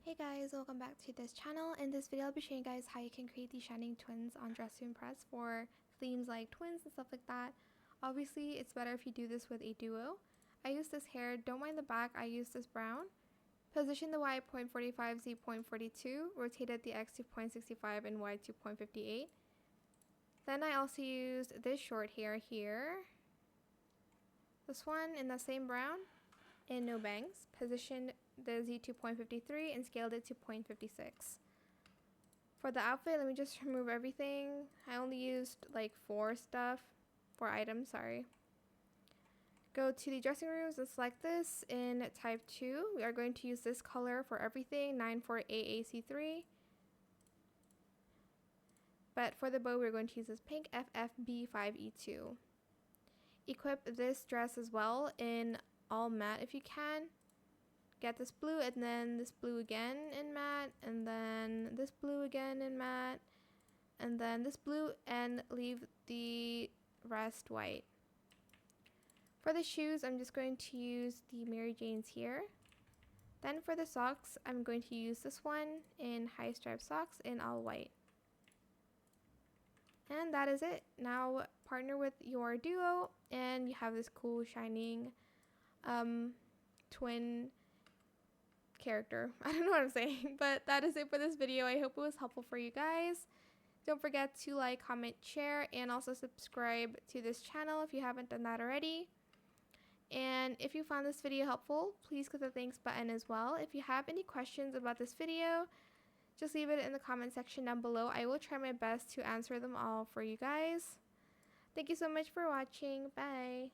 Hey guys, welcome back to this channel. In this video, I'll be showing you guys how you can create these shining twins on Dress to Impress for themes like twins and stuff like that. Obviously, it's better if you do this with a duo. I use this hair, don't mind the back, I use this brown. Position the Y at 0.45, Z 0.42, rotated the X to 0.65 and Y to 0.58. Then I also used this short hair here. This one in the same brown and no bangs. Positioned the Z to 0.53 and scaled it to 0.56. For the outfit, let me just remove everything. I only used like four items, sorry. Go to the dressing rooms and select this in type 2. We are going to use this color for everything, 94AAC3. But for the bow, we're going to use this pink FFB5E2. Equip this dress as well in all matte if you can. Get this blue and then this blue again in matte, and then this blue again in matte, and then this blue, and leave the rest white. For the shoes, I'm just going to use the Mary Janes here. Then for the socks, I'm going to use this one in high stripe socks in all white. And that is it. Now partner with your duo and you have this cool shining twin character. I don't know what I'm saying, but that is it for this video. I hope it was helpful for you guys. Don't forget to like, comment, share, and also subscribe to this channel if you haven't done that already. And if you found this video helpful, please click the thanks button as well. If you have any questions about this video, just leave it in the comment section down below. I will try my best to answer them all for you guys. Thank you so much for watching. Bye.